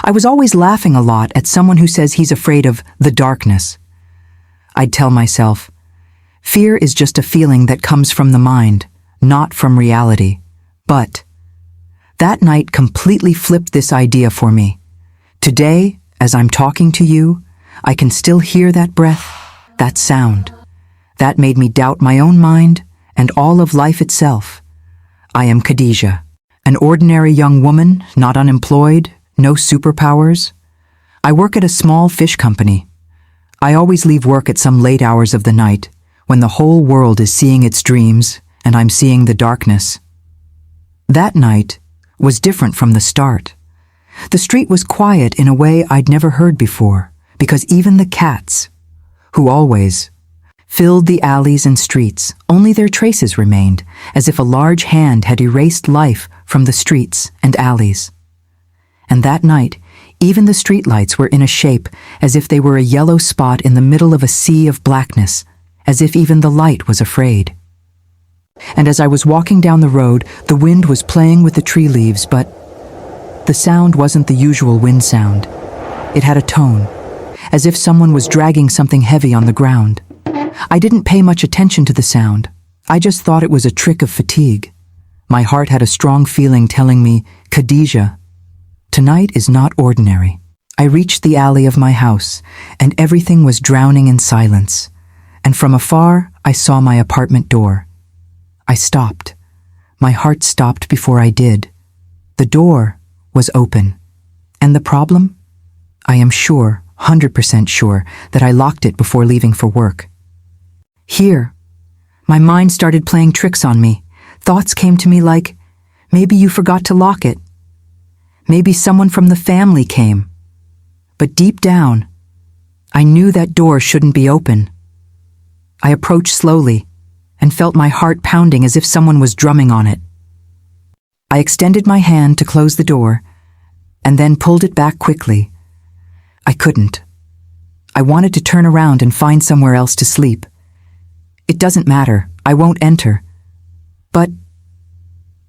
I was always laughing a lot at someone who says he's afraid of the darkness. I'd tell myself, fear is just a feeling that comes from the mind, not from reality. But that night completely flipped this idea for me. Today, as I'm talking to you, I can still hear that breath, that sound. That made me doubt my own mind and all of life itself. I am Khadija, an ordinary young woman, not unemployed, no superpowers. I work at a small fish company. I always leave work at some late hours of the night, when the whole world is seeing its dreams and I'm seeing the darkness. That night was different from the start. The street was quiet in a way I'd never heard before, because even the cats, who always filled the alleys and streets, only their traces remained, as if a large hand had erased life from the streets and alleys. And that night, even the streetlights were in a shape as if they were a yellow spot in the middle of a sea of blackness, as if even the light was afraid. And as I was walking down the road, the wind was playing with the tree leaves, but the sound wasn't the usual wind sound. It had a tone, as if someone was dragging something heavy on the ground. I didn't pay much attention to the sound. I just thought it was a trick of fatigue. My heart had a strong feeling telling me, Khadija, tonight is not ordinary. I reached the alley of my house, and everything was drowning in silence. And from afar, I saw my apartment door. I stopped. My heart stopped before I did. The door was open. And the problem? I am sure, 100% sure, that I locked it before leaving for work. Here, my mind started playing tricks on me. Thoughts came to me like, maybe you forgot to lock it. Maybe someone from the family came. But deep down, I knew that door shouldn't be open. I approached slowly and felt my heart pounding as if someone was drumming on it. I extended my hand to close the door and then pulled it back quickly. I couldn't. I wanted to turn around and find somewhere else to sleep. It doesn't matter, I won't enter. But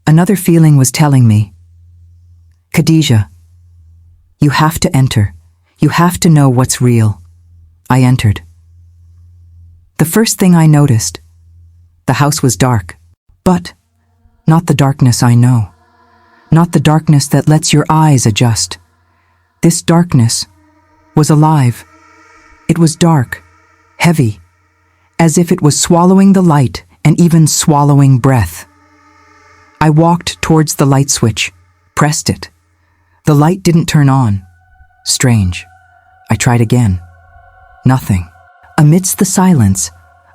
another feeling was telling me, Khadija, you have to enter. You have to know what's real. I entered. The first thing I noticed, the house was dark, but not the darkness I know. Not the darkness that lets your eyes adjust. This darkness was alive. It was dark, heavy, as if it was swallowing the light and even swallowing breath. I walked towards the light switch, pressed it. The light didn't turn on. Strange. I tried again. Nothing. Amidst the silence,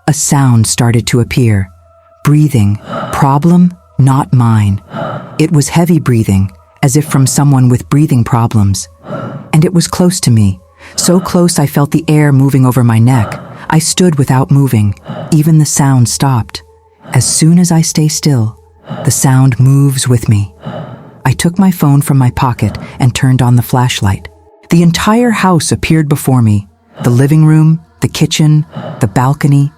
a sound started to appear. Breathing. Problem, not mine. It was heavy breathing, as if from someone with breathing problems. And it was close to me. So close I felt the air moving over my neck. I stood without moving. Even the sound stopped. As soon as I stay still, the sound moves with me. I took my phone from my pocket and turned on the flashlight. The entire house appeared before me. The living room, the kitchen, the balcony,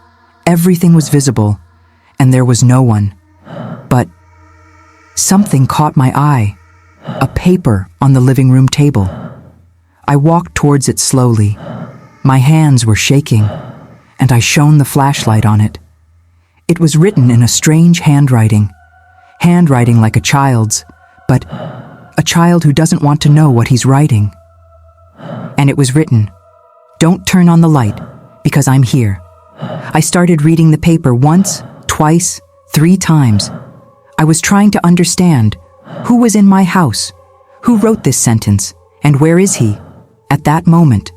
everything was visible, and there was no one. But something caught my eye. A paper on the living room table. I walked towards it slowly. My hands were shaking, and I shone the flashlight on it. It was written in a strange handwriting like a child's, but a child who doesn't want to know what he's writing. And it was written, "Don't turn on the light, because I'm here." I started reading the paper once, twice, 3 times. I was trying to understand who was in my house, who wrote this sentence, and where is he? At that moment,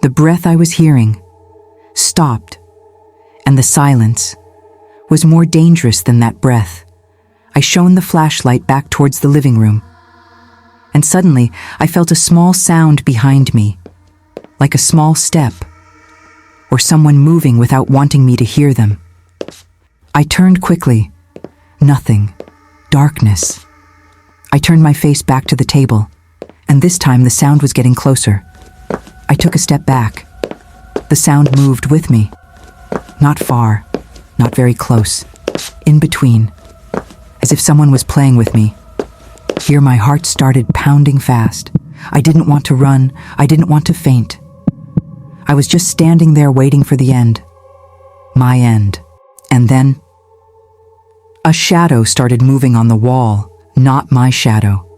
the breath I was hearing stopped, and the silence was more dangerous than that breath. I shone the flashlight back towards the living room, and suddenly I felt a small sound behind me, like a small step, or someone moving without wanting me to hear them. I turned quickly. Nothing. Darkness. I turned my face back to the table, and this time the sound was getting closer. I took a step back. The sound moved with me. Not far, not very close. In between, as if someone was playing with me. Here my heart started pounding fast. I didn't want to run. I didn't want to faint. I was just standing there waiting for the end. My end. And then a shadow started moving on the wall, not my shadow.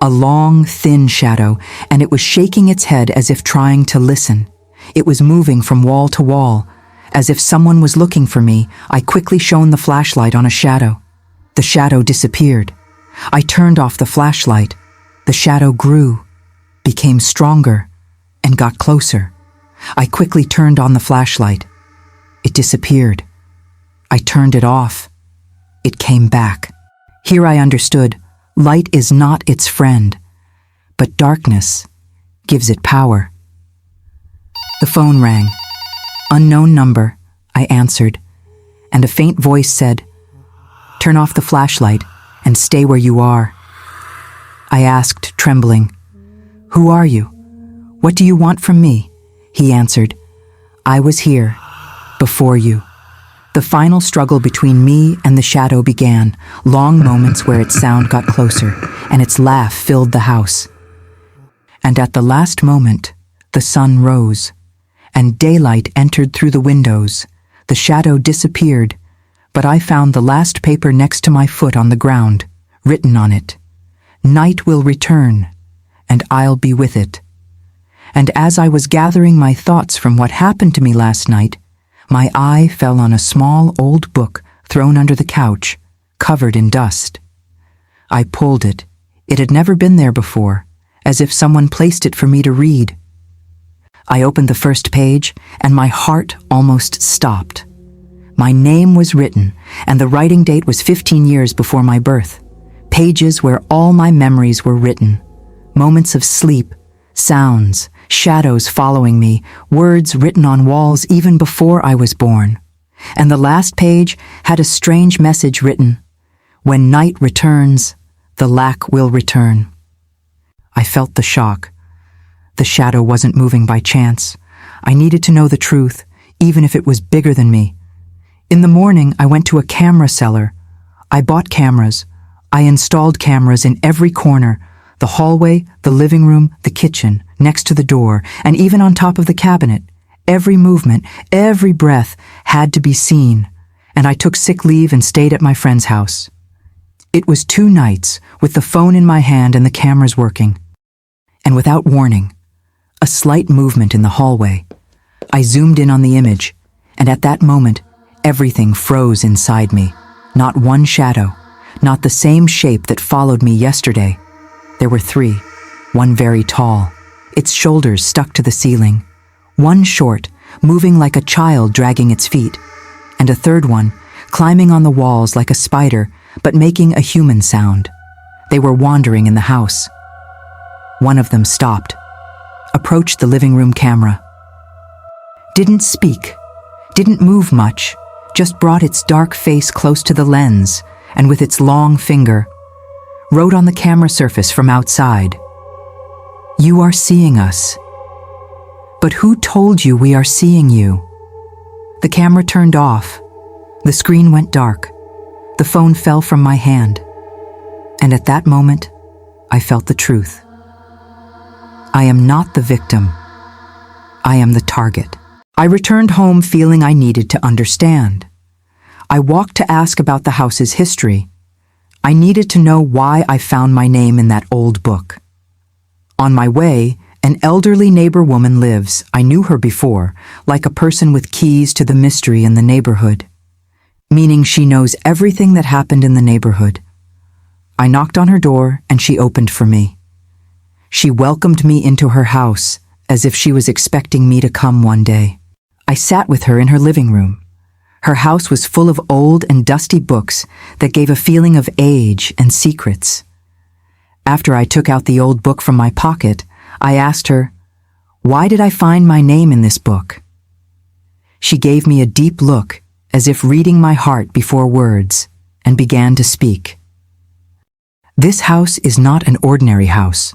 A long, thin shadow, and it was shaking its head as if trying to listen. It was moving from wall to wall, as if someone was looking for me. I quickly shone the flashlight on a shadow. The shadow disappeared. I turned off the flashlight. The shadow grew, became stronger, and got closer. I quickly turned on the flashlight. It disappeared. I turned it off. It came back. Here I understood, light is not its friend, but darkness gives it power. The phone rang. Unknown number, I answered, and a faint voice said, "Turn off the flashlight and stay where you are." I asked, trembling, "Who are you? What do you want from me?" He answered, "I was here, before you." The final struggle between me and the shadow began, long moments where its sound got closer, and its laugh filled the house. And at the last moment, the sun rose, and daylight entered through the windows. The shadow disappeared, but I found the last paper next to my foot on the ground, written on it, "Night will return, and I'll be with it." And as I was gathering my thoughts from what happened to me last night, my eye fell on a small old book thrown under the couch, covered in dust. I pulled it. It had never been there before, as if someone placed it for me to read. I opened the first page, and my heart almost stopped. My name was written, and the writing date was 15 years before my birth. Pages where all my memories were written. Moments of sleep, sounds, shadows following me, words written on walls even before I was born. And the last page had a strange message written, "When night returns, the lack will return." I felt the shock. The shadow wasn't moving by chance. I needed to know the truth, even if it was bigger than me. In the morning, I went to a camera seller. I bought cameras. I installed cameras in every corner, the hallway, the living room, the kitchen, next to the door, and even on top of the cabinet. Every movement, every breath had to be seen, and I took sick leave and stayed at my friend's house. It was 2 nights, with the phone in my hand and the cameras working. And without warning, a slight movement in the hallway. I zoomed in on the image, and at that moment, everything froze inside me. Not one shadow, not the same shape that followed me yesterday. There were 3, one very tall, its shoulders stuck to the ceiling, one short, moving like a child dragging its feet, and a third one, climbing on the walls like a spider, but making a human sound. They were wandering in the house. One of them stopped, approached the living room camera. Didn't speak, didn't move much, just brought its dark face close to the lens, and with its long finger, wrote on the camera surface from outside, "You are seeing us. But who told you we are seeing you?" The camera turned off. The screen went dark. The phone fell from my hand. And at that moment, I felt the truth. I am not the victim. I am the target. I returned home feeling I needed to understand. I walked to ask about the house's history. I needed to know why I found my name in that old book. On my way, an elderly neighbor woman lives. I knew her before, like a person with keys to the mystery in the neighborhood, meaning she knows everything that happened in the neighborhood. I knocked on her door and she opened for me. She welcomed me into her house as if she was expecting me to come one day. I sat with her in her living room. Her house was full of old and dusty books that gave a feeling of age and secrets. After I took out the old book from my pocket, I asked her, "Why did I find my name in this book?" She gave me a deep look, as if reading my heart before words, and began to speak. This house is not an ordinary house.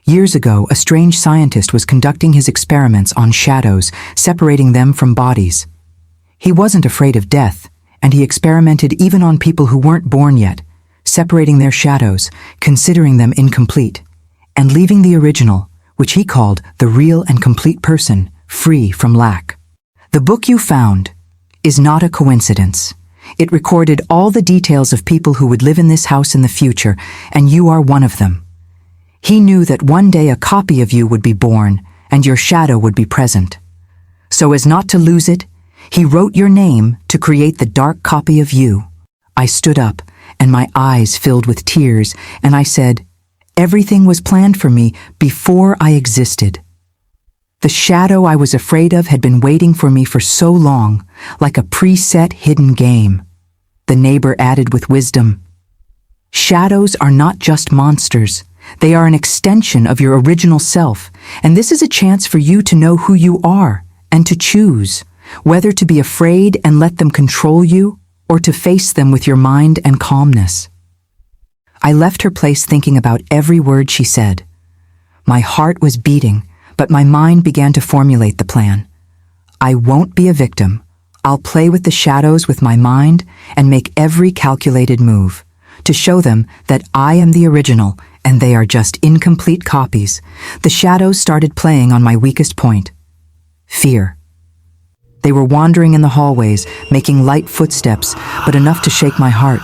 Years ago, a strange scientist was conducting his experiments on shadows, separating them from bodies. He wasn't afraid of death, and he experimented even on people who weren't born yet, separating their shadows, considering them incomplete, and leaving the original, which he called the real and complete person, free from lack. The book you found is not a coincidence. It recorded all the details of people who would live in this house in the future, and you are one of them. He knew that one day a copy of you would be born, and your shadow would be present. So as not to lose it, he wrote your name to create the dark copy of you. I stood up, and my eyes filled with tears, and I said, everything was planned for me before I existed. The shadow I was afraid of had been waiting for me for so long, like a preset hidden game. The neighbor added with wisdom, shadows are not just monsters. They are an extension of your original self, and this is a chance for you to know who you are and to choose whether to be afraid and let them control you or to face them with your mind and calmness. I left her place thinking about every word she said. My heart was beating, but my mind began to formulate the plan. I won't be a victim. I'll play with the shadows with my mind and make every calculated move to show them that I am the original and they are just incomplete copies. The shadows started playing on my weakest point, fear. They were wandering in the hallways, making light footsteps, but enough to shake my heart.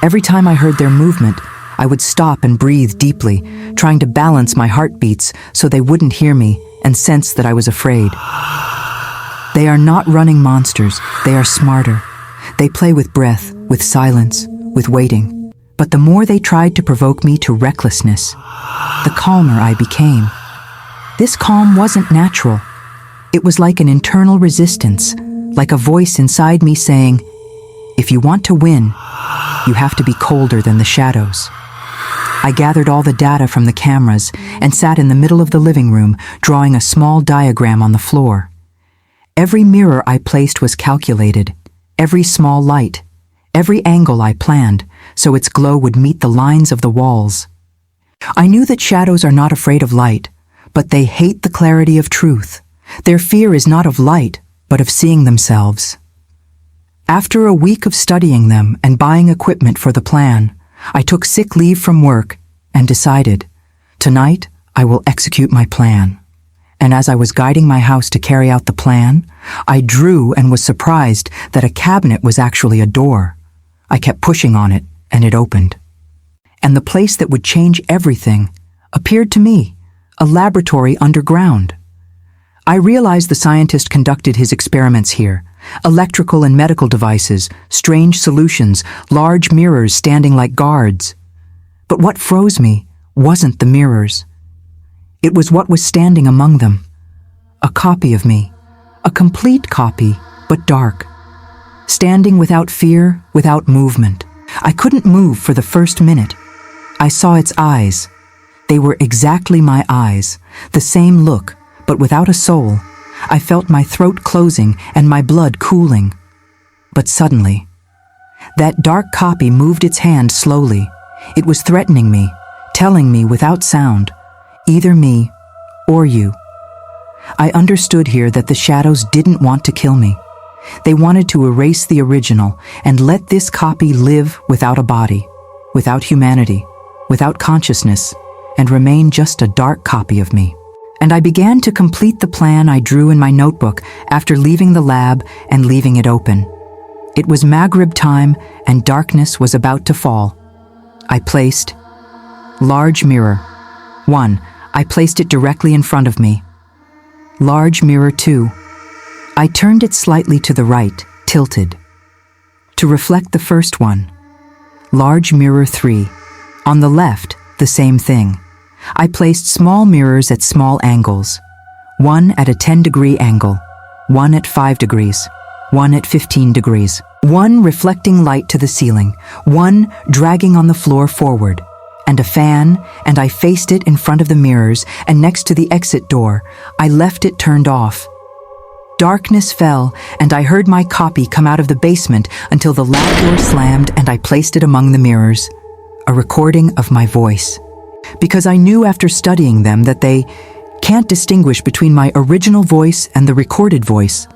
Every time I heard their movement, I would stop and breathe deeply, trying to balance my heartbeats so they wouldn't hear me and sense that I was afraid. They are not running monsters, they are smarter. They play with breath, with silence, with waiting. But the more they tried to provoke me to recklessness, the calmer I became. This calm wasn't natural. It was like an internal resistance, like a voice inside me saying, if you want to win, you have to be colder than the shadows. I gathered all the data from the cameras and sat in the middle of the living room, drawing a small diagram on the floor. Every mirror I placed was calculated, every small light, every angle I planned, so its glow would meet the lines of the walls. I knew that shadows are not afraid of light, but they hate the clarity of truth. Their fear is not of light, but of seeing themselves. After a week of studying them and buying equipment for the plan, I took sick leave from work and decided, tonight I will execute my plan. And as I was guiding my house to carry out the plan, I drew and was surprised that a cabinet was actually a door. I kept pushing on it, and it opened. And the place that would change everything appeared to me, a laboratory underground. I realized the scientist conducted his experiments here. Electrical and medical devices, strange solutions, large mirrors standing like guards. But what froze me wasn't the mirrors. It was what was standing among them. A copy of me. A complete copy, but dark. Standing without fear, without movement. I couldn't move for the first minute. I saw its eyes. They were exactly my eyes, the same look, but without a soul. I felt my throat closing and my blood cooling. But suddenly, that dark copy moved its hand slowly. It was threatening me, telling me without sound, either me or you. I understood here that the shadows didn't want to kill me. They wanted to erase the original and let this copy live without a body, without humanity, without consciousness, and remain just a dark copy of me. And I began to complete the plan I drew in my notebook after leaving the lab and leaving it open. It was Maghrib time and darkness was about to fall. I placed large mirror. 1. I placed it directly in front of me. Large mirror 2. I turned it slightly to the right, tilted, to reflect the first one. Large mirror 3. On the left, the same thing. I placed small mirrors at small angles. One at a 10-degree angle, one at 5 degrees, one at 15 degrees. One reflecting light to the ceiling, one dragging on the floor forward, and a fan, and I faced it in front of the mirrors, and next to the exit door, I left it turned off. Darkness fell, and I heard my copy come out of the basement until the lab door slammed and I placed it among the mirrors. A recording of my voice. Because I knew after studying them that they can't distinguish between my original voice and the recorded voice.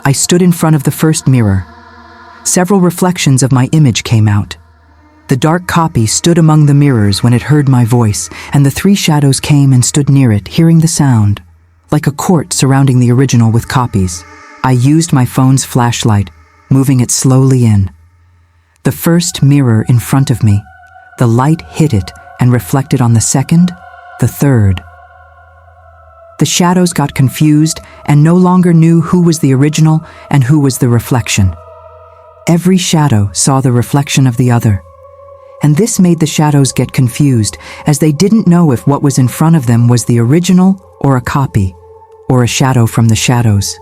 I stood in front of the first mirror. Several reflections of my image came out. The dark copy stood among the mirrors when it heard my voice, and the three shadows came and stood near it, hearing the sound, like a court surrounding the original with copies. I used my phone's flashlight, moving it slowly in. The first mirror in front of me, the light hit it and reflected on the second, the third. The shadows got confused and no longer knew who was the original and who was the reflection. Every shadow saw the reflection of the other. And this made the shadows get confused, as they didn't know if what was in front of them was the original or a copy, or a shadow from the shadows.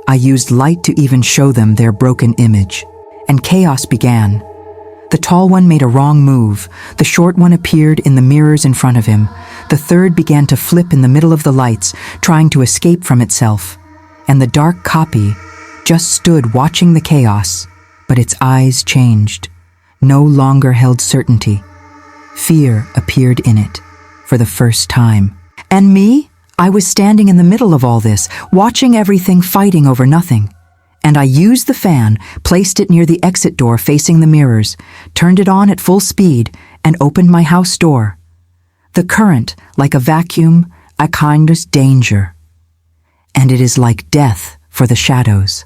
I used light to even show them their broken image, and chaos began. The tall one made a wrong move, the short one appeared in the mirrors in front of him, the third began to flip in the middle of the lights, trying to escape from itself, and the dark copy just stood watching the chaos, but its eyes changed. No longer held certainty. Fear appeared in it, for the first time. And me? I was standing in the middle of all this, watching everything fighting over nothing. And I used the fan, placed it near the exit door facing the mirrors, turned it on at full speed, and opened my house door. The current, like a vacuum, a kind of danger. And it is like death for the shadows.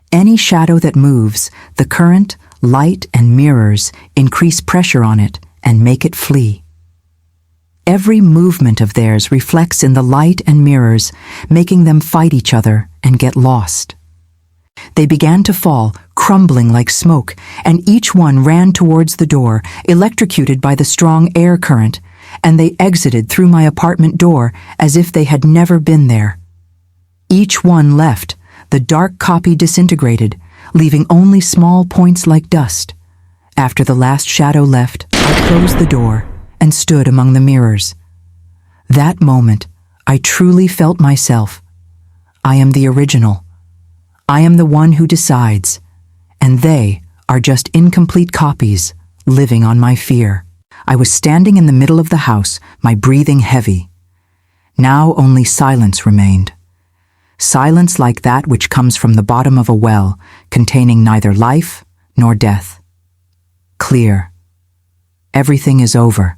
Any shadow that moves, the current, light and mirrors increase pressure on it and make it flee. Every movement of theirs reflects in the light and mirrors, making them fight each other and get lost. They began to fall, crumbling like smoke, and each one ran towards the door, electrocuted by the strong air current, and they exited through my apartment door as if they had never been there. Each one left, the dark copy disintegrated, leaving only small points like dust. After the last shadow left, I closed the door and stood among the mirrors. That moment, I truly felt myself. I am the original. I am the one who decides, and they are just incomplete copies living on my fear. I was standing in the middle of the house, my breathing heavy. Now only silence remained. Silence like that which comes from the bottom of a well, containing neither life nor death. Clear. Everything is over.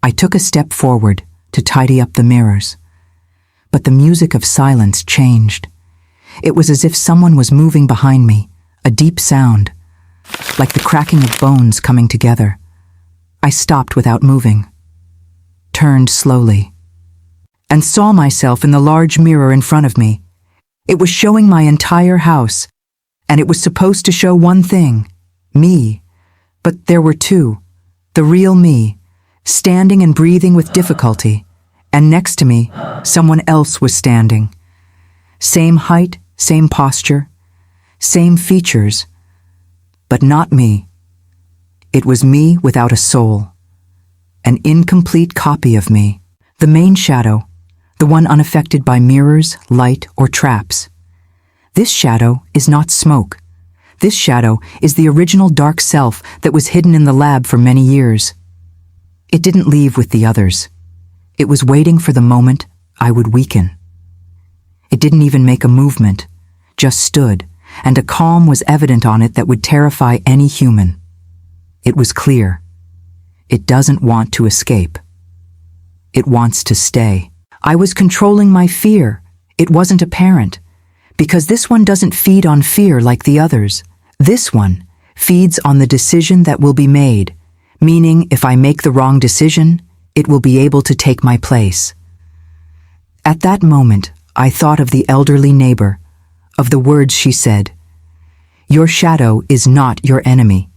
I took a step forward to tidy up the mirrors, but the music of silence changed. It was as if someone was moving behind me, a deep sound, like the cracking of bones coming together. I stopped without moving, turned slowly, and saw myself in the large mirror in front of me. It was showing my entire house, and it was supposed to show one thing, me. But there were two, the real me, standing and breathing with difficulty, and next to me, someone else was standing. Same height, same posture, same features, but not me. It was me without a soul, an incomplete copy of me, the main shadow, the one unaffected by mirrors, light, or traps. This shadow is not smoke. This shadow is the original dark self that was hidden in the lab for many years. It didn't leave with the others. It was waiting for the moment I would weaken. It didn't even make a movement, just stood, and a calm was evident on it that would terrify any human. It was clear. It doesn't want to escape. It wants to stay. I was controlling my fear. It wasn't apparent, because this one doesn't feed on fear like the others. This one feeds on the decision that will be made, meaning if I make the wrong decision, it will be able to take my place. At that moment, I thought of the elderly neighbor, of the words she said. Your shadow is not your enemy.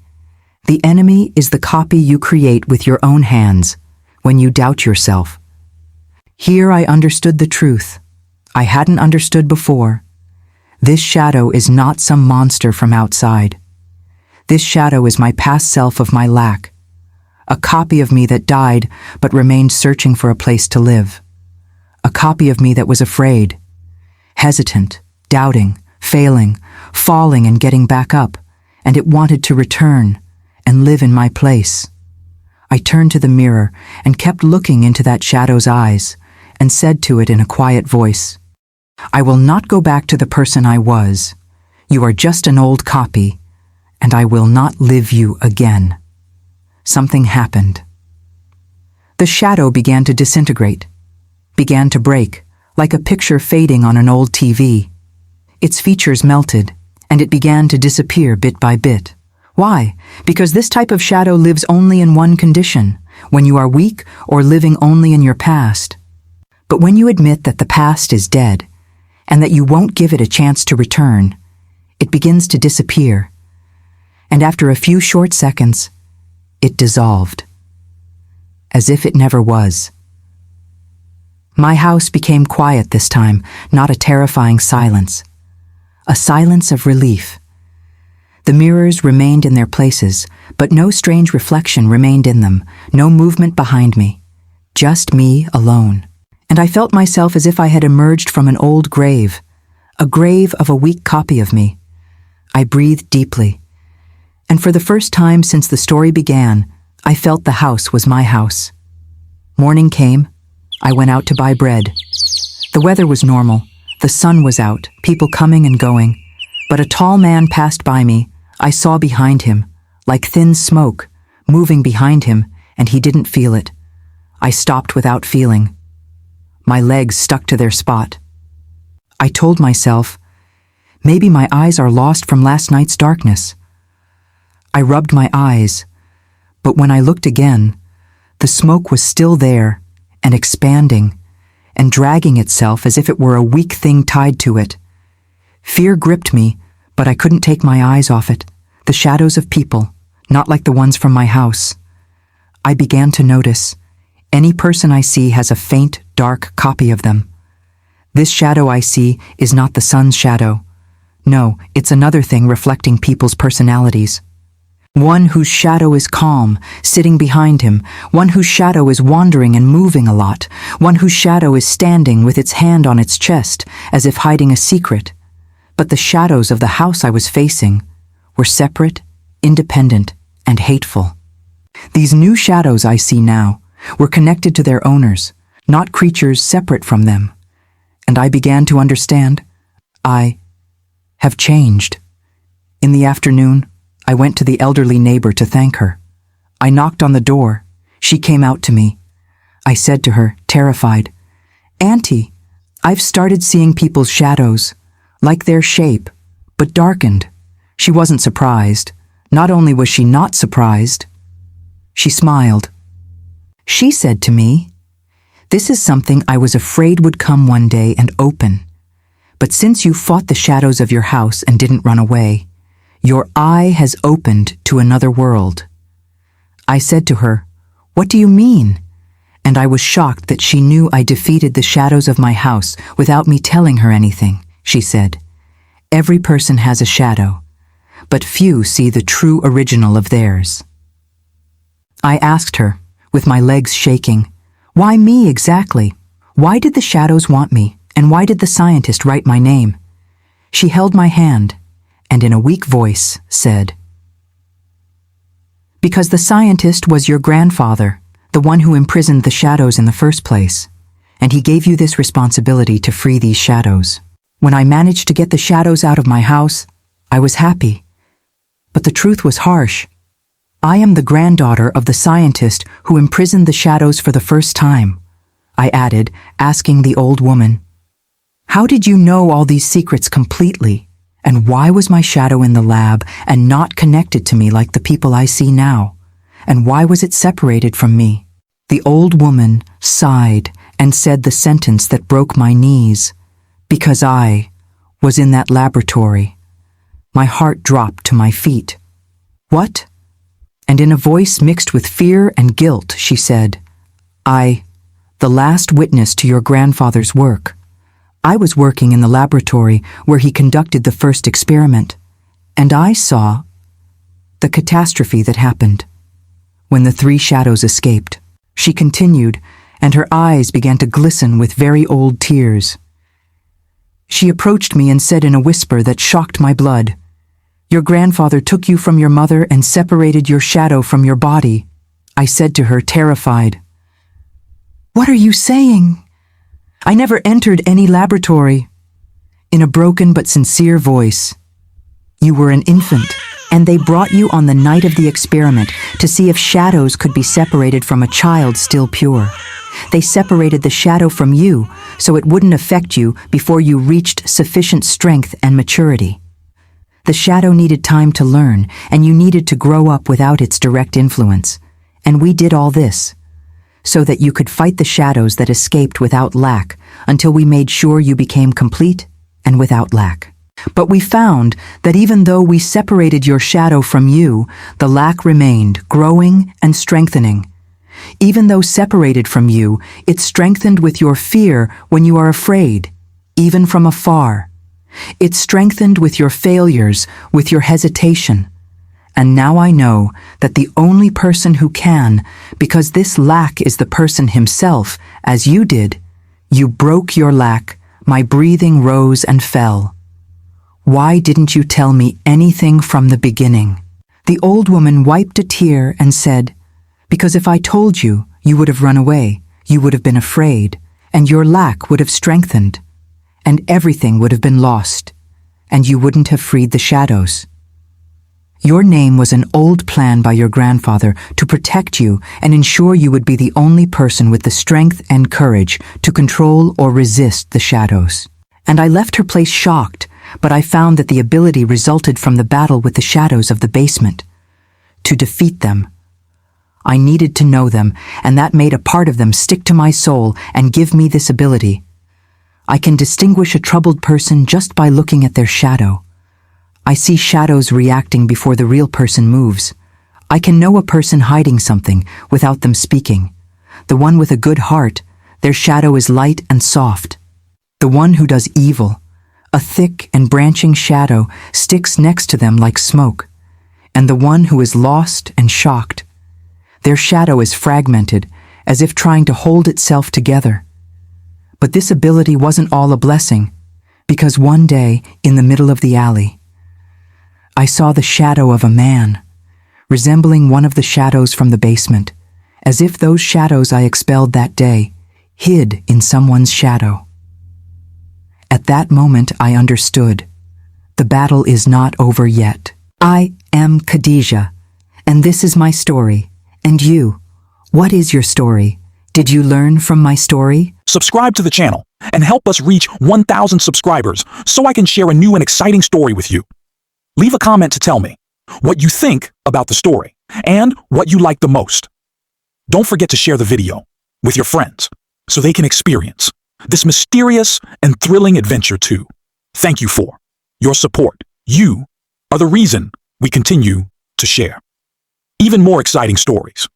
The enemy is the copy you create with your own hands when you doubt yourself. Here I understood the truth I hadn't understood before. This shadow is not some monster from outside. This shadow is my past self of my lack, a copy of me that died but remained searching for a place to live, a copy of me that was afraid, hesitant, doubting, failing, falling and getting back up, and it wanted to return and live in my place. I turned to the mirror and kept looking into that shadow's eyes and said to it in a quiet voice, I will not go back to the person I was. You are just an old copy, and I will not live you again. Something happened. The shadow began to disintegrate, began to break, like a picture fading on an old TV. Its features melted, and it began to disappear bit by bit. Why? Because this type of shadow lives only in one condition, when you are weak or living only in your past. But when you admit that the past is dead, and that you won't give it a chance to return, it begins to disappear. And after a few short seconds, it dissolved, as if it never was. My house became quiet this time, not a terrifying silence. A silence of relief. The mirrors remained in their places, but no strange reflection remained in them, no movement behind me. Just me alone. And I felt myself as if I had emerged from an old grave, a grave of a weak copy of me. I breathed deeply. And for the first time since the story began, I felt the house was my house. Morning came. I went out to buy bread. The weather was normal. The sun was out, people coming and going. But a tall man passed by me. I saw behind him, like thin smoke, moving behind him, and he didn't feel it. I stopped without feeling. My legs stuck to their spot. I told myself, maybe my eyes are lost from last night's darkness. I rubbed my eyes, but when I looked again, the smoke was still there and expanding and dragging itself as if it were a weak thing tied to it. Fear gripped me, but I couldn't take my eyes off it. The shadows of people, not like the ones from my house. I began to notice. Any person I see has a faint, dark copy of them. This shadow I see is not the sun's shadow. No, it's another thing reflecting people's personalities. One whose shadow is calm, sitting behind him. One whose shadow is wandering and moving a lot. One whose shadow is standing with its hand on its chest, as if hiding a secret. But the shadows of the house I was facing were separate, independent, and hateful. These new shadows I see now were connected to their owners, not creatures separate from them. And I began to understand. I have changed. In the afternoon, I went to the elderly neighbor to thank her. I knocked on the door. She came out to me. I said to her, terrified, "Auntie, I've started seeing people's shadows, like their shape, but darkened." She wasn't surprised. Not only was she not surprised, she smiled. She said to me, "This is something I was afraid would come one day and open. But since you fought the shadows of your house and didn't run away, your eye has opened to another world." I said to her, "What do you mean?" And I was shocked that she knew I defeated the shadows of my house without me telling her anything. She said, "Every person has a shadow, but few see the true original of theirs." I asked her, with my legs shaking, "Why me exactly? Why did the shadows want me, and why did the scientist write my name?" She held my hand, and in a weak voice said, "Because the scientist was your grandfather, the one who imprisoned the shadows in the first place, and he gave you this responsibility to free these shadows. When I managed to get the shadows out of my house, I was happy. But the truth was harsh. I am the granddaughter of the scientist who imprisoned the shadows for the first time," I added, asking the old woman, "How did you know all these secrets completely? And why was my shadow in the lab and not connected to me like the people I see now? And why was it separated from me?" The old woman sighed and said the sentence that broke my knees. "Because I was in that laboratory." My heart dropped to my feet. "What?" And in a voice mixed with fear and guilt, she said, The last witness to your grandfather's work. I was working in the laboratory where he conducted the first experiment, and I saw the catastrophe that happened when the 3 shadows escaped." She continued, and her eyes began to glisten with very old tears. She approached me and said in a whisper that shocked my blood, "Your grandfather took you from your mother and separated your shadow from your body." I said to her, terrified, "What are you saying?" "I never entered any laboratory." In a broken but sincere voice, "You were an infant, And they brought you on the night of the experiment to see if shadows could be separated from a child still pure. They separated the shadow from you so it wouldn't affect you before you reached sufficient strength and maturity. The shadow needed time to learn, and you needed to grow up without its direct influence. And we did all this so that you could fight the shadows that escaped without lack until we made sure you became complete and without lack. But we found that even though we separated your shadow from you, the lack remained, growing and strengthening. Even though separated from you, it strengthened with your fear when you are afraid, even from afar. It strengthened with your failures, with your hesitation. And now I know that the only person who can, because this lack is the person himself, as you did, you broke your lack, my breathing rose and fell. Why didn't you tell me anything from the beginning? The old woman wiped a tear and said, because if I told you, you would have run away, you would have been afraid, and your lack would have strengthened, and everything would have been lost, and you wouldn't have freed the shadows. Your name was an old plan by your grandfather to protect you and ensure you would be the only person with the strength and courage to control or resist the shadows. And I left her place shocked, but I found that the ability resulted from the battle with the shadows of the basement. To defeat them, I needed to know them, and that made a part of them stick to my soul and give me this ability. I can distinguish a troubled person just by looking at their shadow. I see shadows reacting before the real person moves. I can know a person hiding something without them speaking. The one with a good heart, their shadow is light and soft. The one who does evil, a thick and branching shadow sticks next to them like smoke. And the one who is lost and shocked, their shadow is fragmented, as if trying to hold itself together. But this ability wasn't all a blessing, because one day, in the middle of the alley, I saw the shadow of a man, resembling one of the shadows from the basement, as if those shadows I expelled that day hid in someone's shadow. At that moment I understood. The battle is not over yet. I am Khadija, and this is my story. And you, what is your story? Did you learn from my story? Subscribe to the channel and help us reach 1,000 subscribers so I can share a new and exciting story with you. Leave a comment to tell me what you think about the story and what you like the most. Don't forget to share the video with your friends so they can experience this mysterious and thrilling adventure too. Thank you for your support. You are the reason we continue to share even more exciting stories.